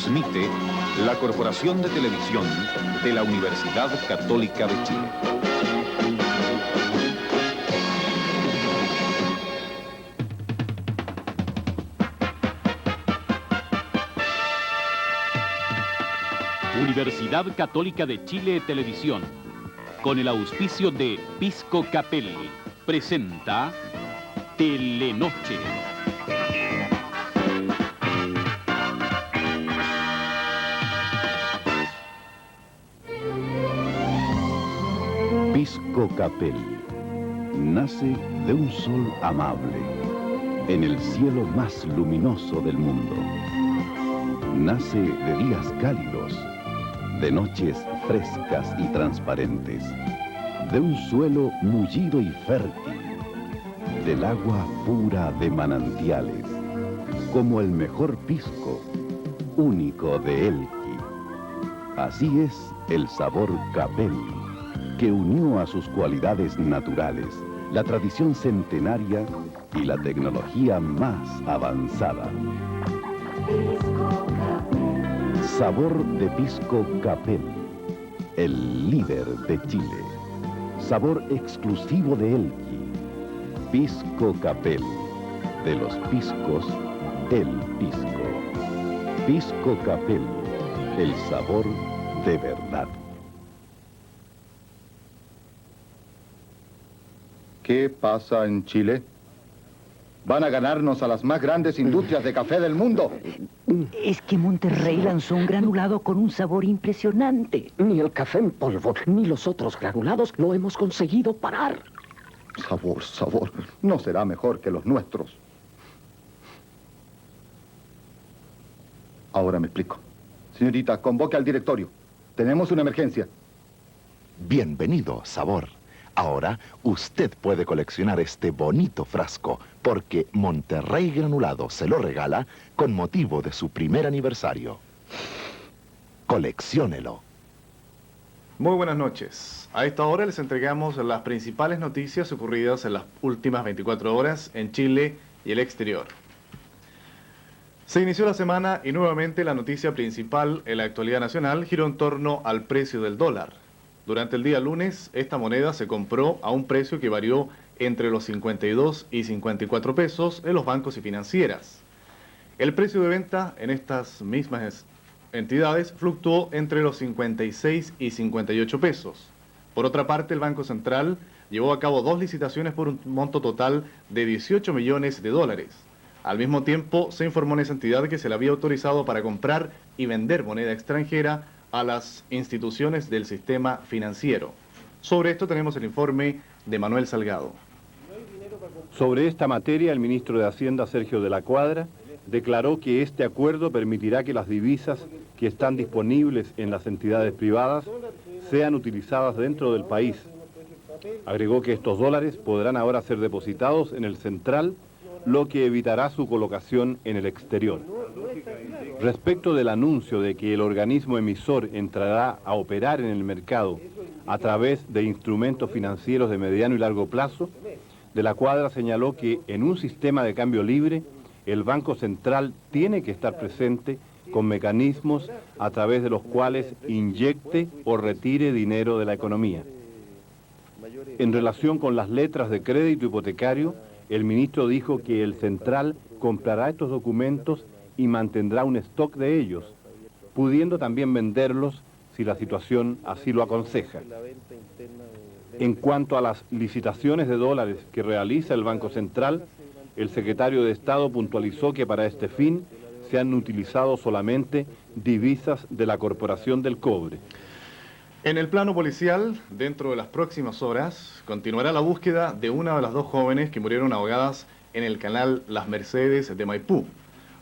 Transmite la Corporación de Televisión de la Universidad Católica de Chile. Universidad Católica de Chile Televisión, con el auspicio de Pisco Capel, presenta Telenoche. Pisco Capel nace de un sol amable, en el cielo más luminoso del mundo. Nace de días cálidos, de noches frescas y transparentes, de un suelo mullido y fértil, del agua pura de manantiales, como el mejor pisco, único de Elqui. Así es el sabor Capel, que unió a sus cualidades naturales la tradición centenaria y la tecnología más avanzada. Sabor de Pisco Capel, el líder de Chile. Sabor exclusivo de Elqui. Pisco Capel, de los piscos, el pisco. Pisco Capel, el sabor de verdad. ¿Qué pasa en Chile? Van a ganarnos a las más grandes industrias de café del mundo. Es que Monterrey lanzó un granulado con un sabor impresionante. Ni el café en polvo, ni los otros granulados lo hemos conseguido parar. Sabor, sabor. No será mejor que los nuestros. Ahora me explico. Señorita, convoque al directorio. Tenemos una emergencia. Bienvenido, Sabor. Ahora usted puede coleccionar este bonito frasco porque Monterrey Granulado se lo regala con motivo de su primer aniversario. Colecciónelo. Muy buenas noches. A esta hora les entregamos las principales noticias ocurridas en las últimas 24 horas en Chile y el exterior. Se inició la semana y nuevamente la noticia principal en la actualidad nacional giró en torno al precio del dólar. Durante el día lunes, esta moneda se compró a un precio que varió entre los 52 y 54 pesos en los bancos y financieras. El precio de venta en estas mismas entidades fluctuó entre los 56 y 58 pesos. Por otra parte, el Banco Central llevó a cabo 2 licitaciones por un monto total de 18 millones de dólares. Al mismo tiempo, se informó en esa entidad que se le había autorizado para comprar y vender moneda extranjera a las instituciones del sistema financiero. Sobre esto tenemos el informe de Manuel Salgado. Sobre esta materia, el ministro de Hacienda, Sergio de la Cuadra, declaró que este acuerdo permitirá que las divisas que están disponibles en las entidades privadas sean utilizadas dentro del país. Agregó que estos dólares podrán ahora ser depositados en el central, lo que evitará su colocación en el exterior. Respecto del anuncio de que el organismo emisor entrará a operar en el mercado a través de instrumentos financieros de mediano y largo plazo, De la Cuadra señaló que en un sistema de cambio libre, el Banco Central tiene que estar presente con mecanismos a través de los cuales inyecte o retire dinero de la economía. En relación con las letras de crédito hipotecario, el ministro dijo que el Central comprará estos documentos y mantendrá un stock de ellos, pudiendo también venderlos si la situación así lo aconseja. En cuanto a las licitaciones de dólares que realiza el Banco Central, el secretario de Estado puntualizó que para este fin se han utilizado solamente divisas de la Corporación del Cobre. En el plano policial, dentro de las próximas horas, continuará la búsqueda de una de las 2 jóvenes que murieron ahogadas en el canal Las Mercedes de Maipú.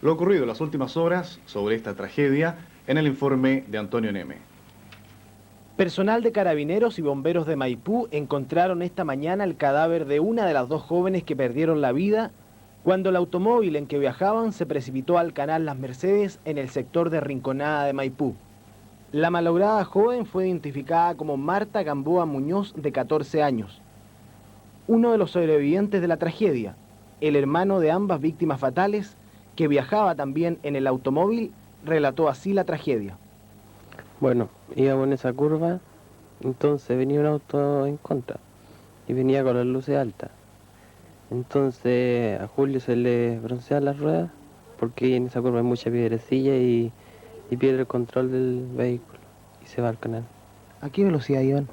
Lo ocurrido en las últimas horas sobre esta tragedia en el informe de Antonio Neme. Personal de carabineros y bomberos de Maipú encontraron esta mañana el cadáver de una de las 2 jóvenes que perdieron la vida cuando el automóvil en que viajaban se precipitó al canal Las Mercedes en el sector de Rinconada de Maipú. La malograda joven fue identificada como Marta Gamboa Muñoz, de 14 años. Uno de los sobrevivientes de la tragedia, el hermano de ambas víctimas fatales, que viajaba también en el automóvil, relató así la tragedia. Bueno, íbamos en esa curva, entonces venía un auto en contra y venía con las luces altas. Entonces a Julio se le broncean las ruedas porque en esa curva hay mucha piedrecilla y pierde el control del vehículo y se va al canal. ¿A qué velocidad iban?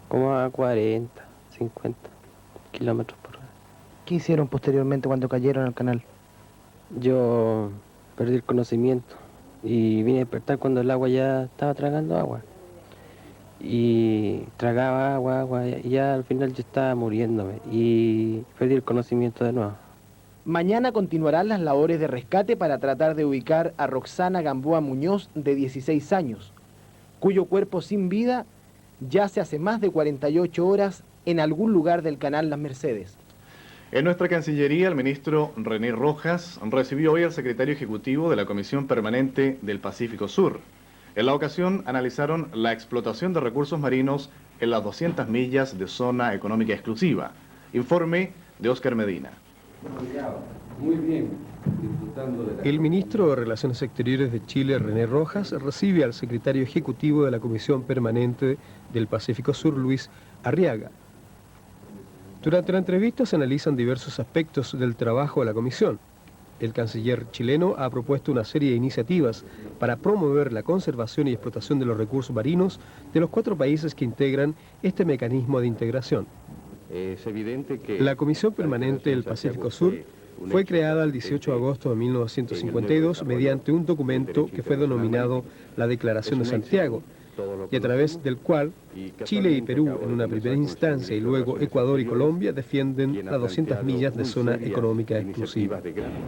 Como a 40, 50 kilómetros por hora. ¿Qué hicieron posteriormente cuando cayeron al canal? Yo perdí el conocimiento y vine a despertar cuando el agua ya estaba tragando agua. Y tragaba agua, y ya al final yo estaba muriéndome y perdí el conocimiento de nuevo. Mañana continuarán las labores de rescate para tratar de ubicar a Roxana Gamboa Muñoz, de 16 años, cuyo cuerpo sin vida yace hace más de 48 horas en algún lugar del canal Las Mercedes. En nuestra Cancillería, el ministro René Rojas recibió hoy al secretario ejecutivo de la Comisión Permanente del Pacífico Sur. En la ocasión analizaron la explotación de recursos marinos en las 200 millas de zona económica exclusiva. Informe de Óscar Medina. Muy bien. El ministro de Relaciones Exteriores de Chile, René Rojas, recibe al secretario ejecutivo de la Comisión Permanente del Pacífico Sur, Luis Arriaga. Durante la entrevista se analizan diversos aspectos del trabajo de la comisión. El canciller chileno ha propuesto una serie de iniciativas para promover la conservación y explotación de los recursos marinos de los 4 países que integran este mecanismo de integración. Es evidente que la Comisión Permanente del Pacífico Sur fue creada el 18 de agosto de 1952 mediante un documento que fue denominado la Declaración de Santiago, y a través del cual Chile y Perú en una primera instancia y luego Ecuador y Colombia defienden las 200 millas de zona económica exclusiva.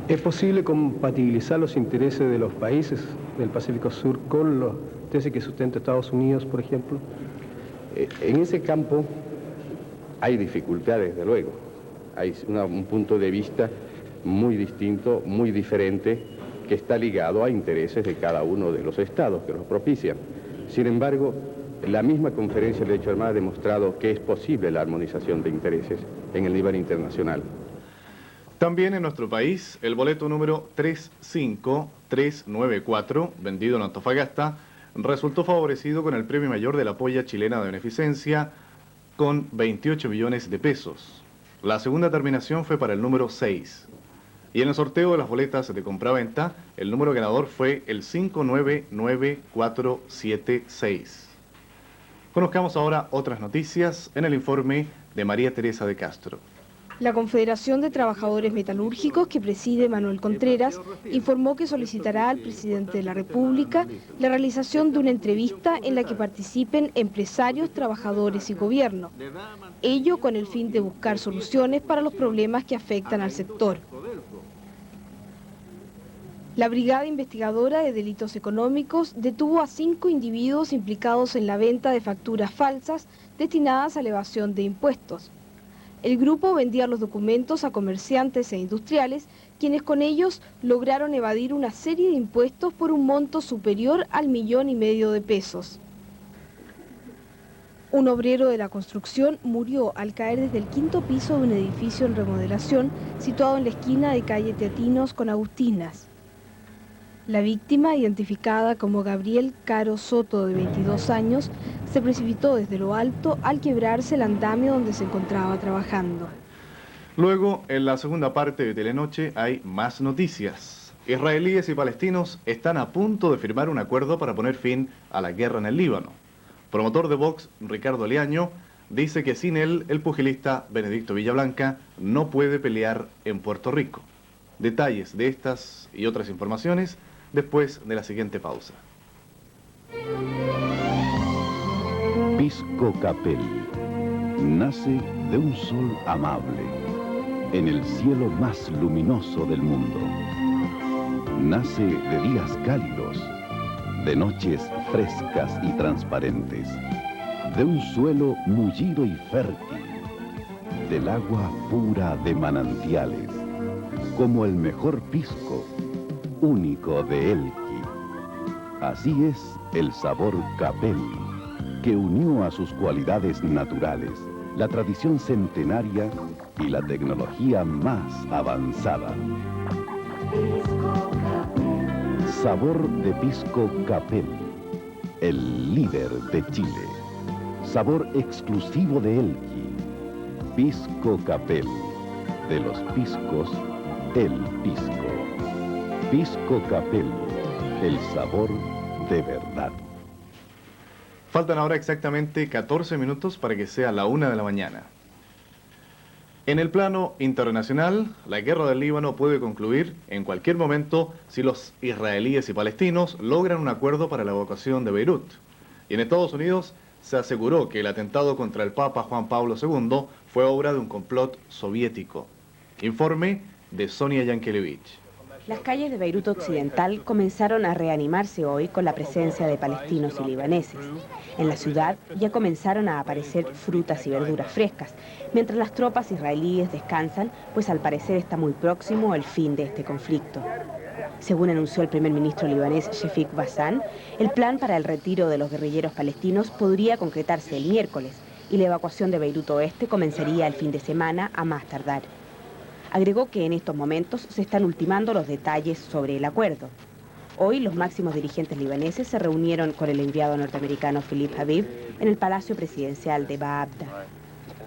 ¿Es posible compatibilizar los intereses de los países del Pacífico Sur con los intereses que sustenta Estados Unidos, por ejemplo? en ese campo hay dificultades, desde luego. Hay un punto de vista muy distinto, muy diferente, que está ligado a intereses de cada uno de los estados que los propician. Sin embargo, la misma Conferencia de Derechos Humanos ha demostrado que es posible la armonización de intereses en el nivel internacional. También en nuestro país, el boleto número 35394, vendido en Antofagasta, resultó favorecido con el premio mayor de la Polla Chilena de Beneficencia, con 28 millones de pesos. La segunda terminación fue para el número 6. Y en el sorteo de las boletas de compraventa, el número ganador fue el 599476. Conozcamos ahora otras noticias en el informe de María Teresa de Castro. La Confederación de Trabajadores Metalúrgicos, que preside Manuel Contreras, informó que solicitará al presidente de la República la realización de una entrevista en la que participen empresarios, trabajadores y gobierno. Ello con el fin de buscar soluciones para los problemas que afectan al sector. La Brigada Investigadora de Delitos Económicos detuvo a 5 individuos implicados en la venta de facturas falsas destinadas a la evasión de impuestos. El grupo vendía los documentos a comerciantes e industriales, quienes con ellos lograron evadir una serie de impuestos por un monto superior al 1,5 millones de pesos. Un obrero de la construcción murió al caer desde el 5º piso de un edificio en remodelación situado en la esquina de calle Teatinos con Agustinas. La víctima, identificada como Gabriel Caro Soto, de 22 años, se precipitó desde lo alto al quebrarse el andamio donde se encontraba trabajando. Luego, en la segunda parte de Telenoche, hay más noticias. Israelíes y palestinos están a punto de firmar un acuerdo para poner fin a la guerra en el Líbano. Promotor de Vox, Ricardo Leaño, dice que sin él, el pugilista Benedicto Villablanca no puede pelear en Puerto Rico. Detalles de estas y otras informaciones después de la siguiente pausa. Pisco Capelli nace de un sol amable en el cielo más luminoso del mundo. Nace de días cálidos, de noches frescas y transparentes, de un suelo mullido y fértil, del agua pura de manantiales, como el mejor pisco, único de Elqui. Así es el sabor Capelli, que unió a sus cualidades naturales la tradición centenaria y la tecnología más avanzada. Sabor de Pisco Capel, el líder de Chile. Sabor exclusivo de Elqui. Pisco Capel. De los piscos, el pisco. Pisco Capel, el sabor de verdad. Faltan ahora exactamente 14 minutos para que sea la 1 de la mañana. En el plano internacional, la guerra del Líbano puede concluir en cualquier momento si los israelíes y palestinos logran un acuerdo para la evacuación de Beirut. Y en Estados Unidos se aseguró que el atentado contra el Papa Juan Pablo II fue obra de un complot soviético. Informe de Sonia Yankelevich. Las calles de Beirut Occidental comenzaron a reanimarse hoy con la presencia de palestinos y libaneses. En la ciudad ya comenzaron a aparecer frutas y verduras frescas, mientras las tropas israelíes descansan, pues al parecer está muy próximo el fin de este conflicto. Según anunció el primer ministro libanés Shefik Bassan, el plan para el retiro de los guerrilleros palestinos podría concretarse el miércoles y la evacuación de Beirut Oeste comenzaría el fin de semana a más tardar. Agregó que en estos momentos se están ultimando los detalles sobre el acuerdo. Hoy los máximos dirigentes libaneses se reunieron con el enviado norteamericano Philip Habib en el Palacio Presidencial de Baabda.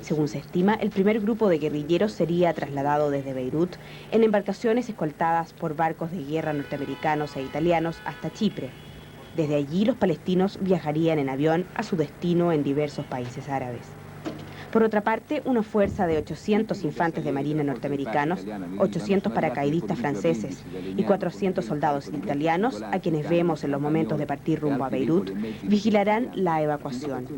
Según se estima, el primer grupo de guerrilleros sería trasladado desde Beirut en embarcaciones escoltadas por barcos de guerra norteamericanos e italianos hasta Chipre. Desde allí los palestinos viajarían en avión a su destino en diversos países árabes. Por otra parte, una fuerza de 800 infantes de marina norteamericanos, 800 paracaidistas franceses y 400 soldados italianos, a quienes vemos en los momentos de partir rumbo a Beirut, vigilarán la evacuación.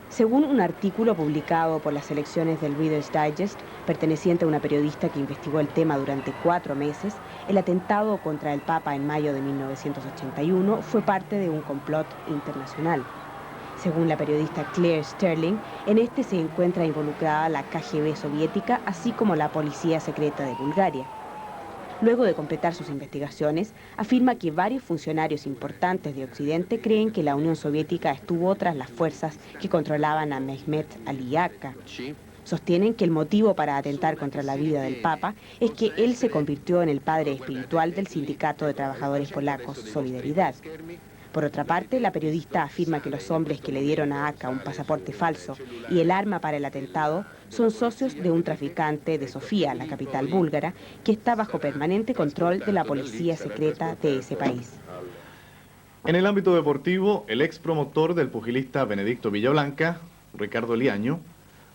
Según un artículo publicado por las selecciones del Reader's Digest, perteneciente a una periodista que investigó el tema durante 4 meses, el atentado contra el Papa en mayo de 1981 fue parte de un complot internacional. Según la periodista Claire Sterling, en este se encuentra involucrada la KGB soviética, así como la Policía Secreta de Bulgaria. Luego de completar sus investigaciones, afirma que varios funcionarios importantes de Occidente creen que la Unión Soviética estuvo tras las fuerzas que controlaban a Mehmet Ali Akka. Sostienen que el motivo para atentar contra la vida del Papa es que él se convirtió en el padre espiritual del Sindicato de Trabajadores Polacos Solidaridad. Por otra parte, la periodista afirma que los hombres que le dieron a Akka un pasaporte falso y el arma para el atentado son socios de un traficante de Sofía, la capital búlgara, que está bajo permanente control de la policía secreta de ese país. En el ámbito deportivo, el ex promotor del pugilista Benedicto Villablanca, Ricardo Liaño,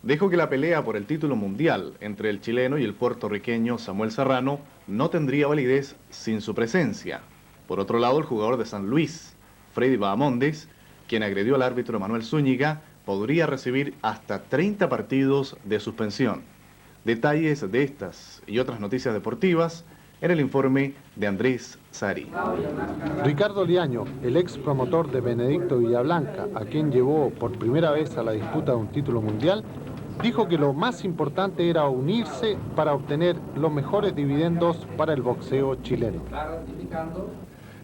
dijo que la pelea por el título mundial entre el chileno y el puertorriqueño Samuel Serrano no tendría validez sin su presencia. Por otro lado, el jugador de San Luis, Freddy Bahamondes, quien agredió al árbitro Manuel Zúñiga, podría recibir hasta 30 partidos de suspensión. Detalles de estas y otras noticias deportivas en el informe de Andrés Sari. Ricardo Liaño, el ex promotor de Benedicto Villablanca, a quien llevó por primera vez a la disputa de un título mundial, dijo que lo más importante era unirse para obtener los mejores dividendos para el boxeo chileno.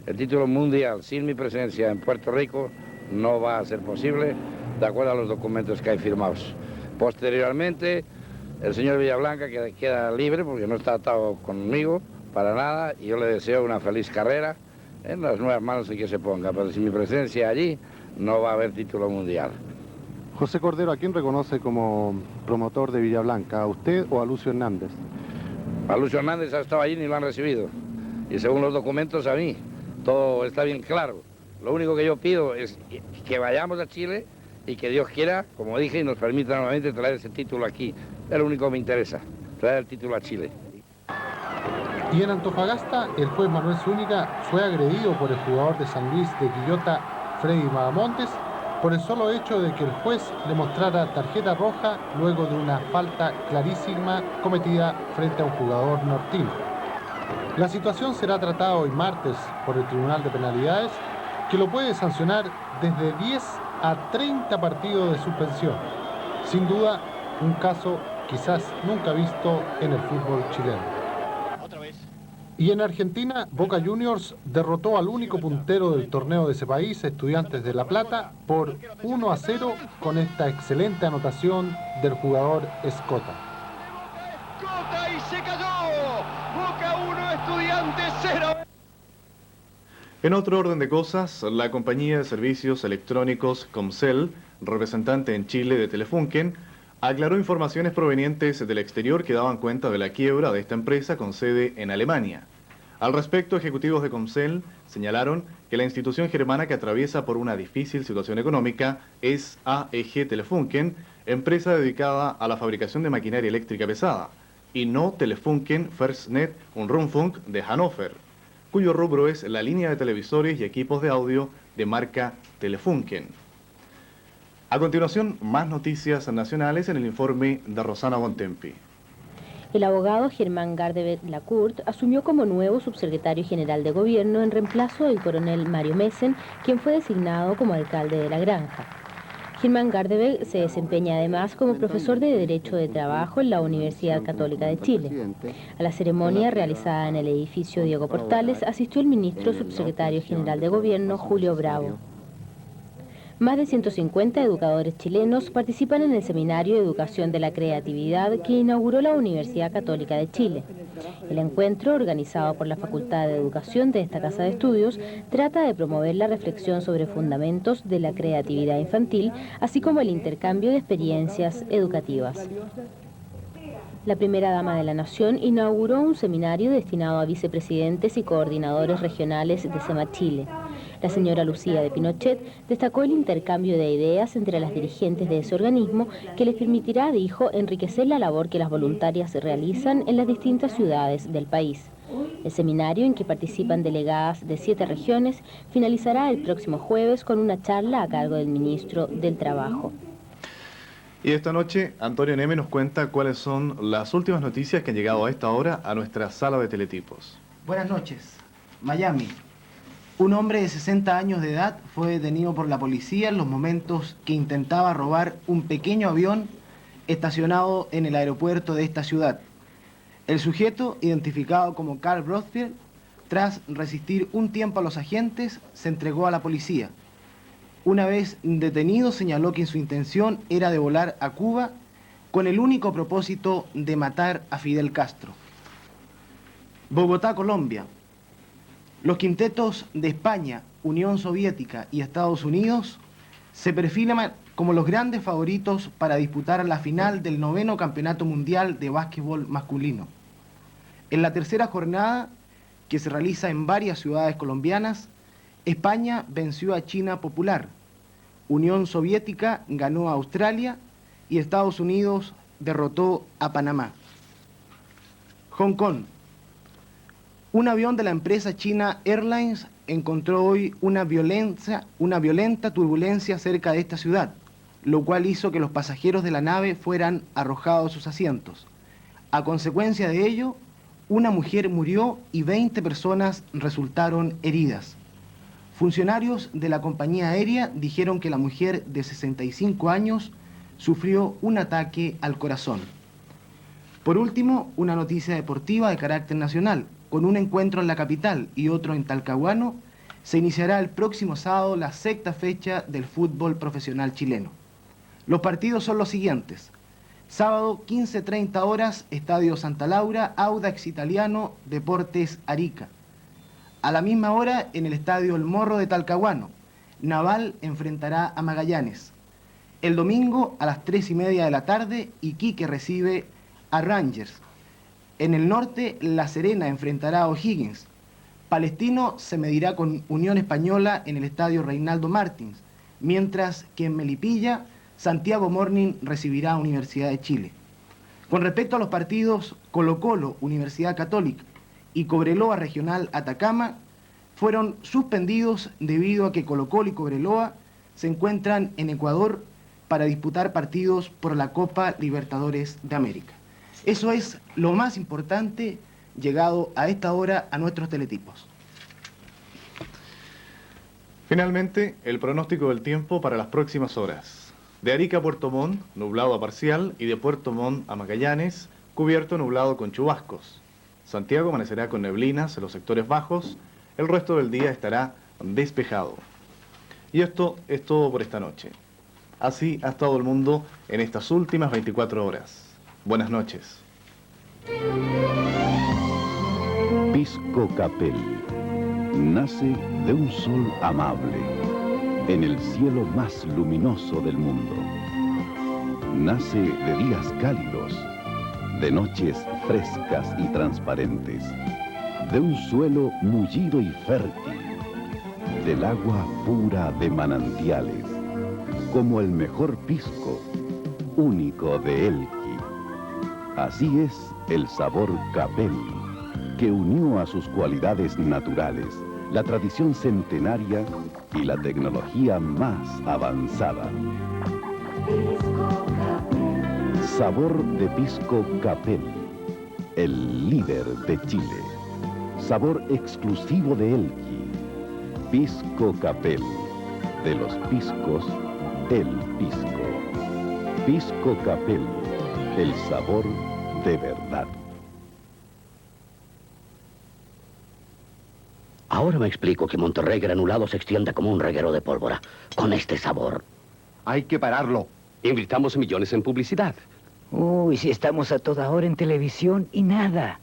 El título mundial sin mi presencia en Puerto Rico no va a ser posible, de acuerdo a los documentos que hay firmados. Posteriormente, el señor Villablanca queda libre porque no está atado conmigo para nada, y yo le deseo una feliz carrera en las nuevas manos en que se ponga, pero sin mi presencia allí no va a haber título mundial. José Cordero, ¿a quién reconoce como promotor de Villablanca? ¿A usted o a Lucio Hernández? A Lucio Hernández ha estado allí y ni lo han recibido, y según los documentos a mí. Todo está bien claro. Lo único que yo pido es que vayamos a Chile y que Dios quiera, como dije, y nos permita nuevamente traer ese título aquí. Es lo único que me interesa, traer el título a Chile. Y en Antofagasta, el juez Manuel Zúñiga fue agredido por el jugador de San Luis de Quillota, Freddy Bahamondes, por el solo hecho de que el juez le mostrara tarjeta roja luego de una falta clarísima cometida frente a un jugador nortino. La situación será tratada hoy martes por el Tribunal de Penalidades, que lo puede sancionar desde 10 a 30 partidos de suspensión. Sin duda, un caso quizás nunca visto en el fútbol chileno. Y en Argentina, Boca Juniors derrotó al único puntero del torneo de ese país, Estudiantes de La Plata, por 1-0 con esta excelente anotación del jugador Escota. Y se cayó. Boca 1, Estudiantes 0. En otro orden de cosas, la compañía de servicios electrónicos Comcel, representante en Chile de Telefunken, aclaró informaciones provenientes del exterior que daban cuenta de la quiebra de esta empresa con sede en Alemania. Al respecto, ejecutivos de Comcel señalaron que la institución germana que atraviesa por una difícil situación económica es AEG Telefunken, empresa dedicada a la fabricación de maquinaria eléctrica pesada, y no Telefunken Festnet und Rundfunk de Hannover, cuyo rubro es la línea de televisores y equipos de audio de marca Telefunken. A continuación, más noticias nacionales en el informe de Rosana Bontempi. El abogado Germán Gardebet Lacourt asumió como nuevo subsecretario general de gobierno en reemplazo del coronel Mario Messen, quien fue designado como alcalde de La Granja. Germán Gardebet se desempeña además como profesor de Derecho de Trabajo en la Universidad Católica de Chile. A la ceremonia realizada en el edificio Diego Portales asistió el ministro subsecretario general de Gobierno Julio Bravo. Más de 150 educadores chilenos participan en el Seminario de Educación de la Creatividad que inauguró la Universidad Católica de Chile. El encuentro, organizado por la Facultad de Educación de esta casa de estudios, trata de promover la reflexión sobre fundamentos de la creatividad infantil, así como el intercambio de experiencias educativas. La primera dama de la Nación inauguró un seminario destinado a vicepresidentes y coordinadores regionales de SEMA Chile. La señora Lucía de Pinochet destacó el intercambio de ideas entre las dirigentes de ese organismo que les permitirá, dijo, enriquecer la labor que las voluntarias realizan en las distintas ciudades del país. El seminario, en que participan delegadas de 7 regiones, finalizará el próximo jueves con una charla a cargo del ministro del Trabajo. Y esta noche, Antonio Neme nos cuenta cuáles son las últimas noticias que han llegado a esta hora a nuestra sala de teletipos. Buenas noches. Miami. Un hombre de 60 años de edad fue detenido por la policía en los momentos que intentaba robar un pequeño avión estacionado en el aeropuerto de esta ciudad. El sujeto, identificado como Carl Broadfield, tras resistir un tiempo a los agentes, se entregó a la policía. Una vez detenido, señaló que su intención era de volar a Cuba con el único propósito de matar a Fidel Castro. Bogotá, Colombia. Los quintetos de España, Unión Soviética y Estados Unidos se perfilan como los grandes favoritos para disputar la final del 9º Campeonato Mundial de Básquetbol Masculino. En la tercera jornada, que se realiza en varias ciudades colombianas, España venció a China Popular, Unión Soviética ganó a Australia y Estados Unidos derrotó a Panamá. Hong Kong. Un avión de la empresa China Airlines encontró hoy una violenta turbulencia cerca de esta ciudad, lo cual hizo que los pasajeros de la nave fueran arrojados de sus asientos. A consecuencia de ello, una mujer murió y 20 personas resultaron heridas. Funcionarios de la compañía aérea dijeron que la mujer de 65 años sufrió un ataque al corazón. Por último, una noticia deportiva de carácter nacional. Con un encuentro en la capital y otro en Talcahuano, se iniciará el próximo sábado la 6ª fecha del fútbol profesional chileno. Los partidos son los siguientes. Sábado, 15:30 horas, Estadio Santa Laura, Audax Italiano, Deportes Arica. A la misma hora, en el Estadio El Morro de Talcahuano, Naval enfrentará a Magallanes. El domingo, a las 3:30 de la tarde, Iquique recibe a Rangers. En el norte, La Serena enfrentará a O'Higgins. Palestino se medirá con Unión Española en el Estadio Reinaldo Martins, mientras que en Melipilla, Santiago Morning recibirá a Universidad de Chile. Con respecto a los partidos Colo-Colo, Universidad Católica y Cobreloa Regional Atacama, fueron suspendidos debido a que Colo-Colo y Cobreloa se encuentran en Ecuador para disputar partidos por la Copa Libertadores de América. Eso es lo más importante llegado a esta hora a nuestros teletipos. Finalmente, el pronóstico del tiempo para las próximas horas. De Arica a Puerto Montt, nublado a parcial, y de Puerto Montt a Magallanes, cubierto nublado con chubascos. Santiago amanecerá con neblinas en los sectores bajos, el resto del día estará despejado. Y esto es todo por esta noche. Así ha estado el mundo en estas últimas 24 horas. Buenas noches. Pisco Capel, nace de un sol amable en el cielo más luminoso del mundo. Nace de días cálidos, de noches frescas y transparentes, de un suelo mullido y fértil, del agua pura de manantiales, como el mejor pisco, único de Elqui. Así es el sabor Capelli, que unió a sus cualidades naturales la tradición centenaria y la tecnología más avanzada. Sabor de pisco Capelli, el líder de Chile. Sabor exclusivo de Elqui. Pisco Capelli. De los piscos, el pisco. Pisco Capelli, el sabor de verdad. Ahora me explico que Monterrey Granulado se extienda como un reguero de pólvora, con este sabor. Hay que pararlo. Invirtamos millones en publicidad. Uy, si estamos a toda hora en televisión y nada.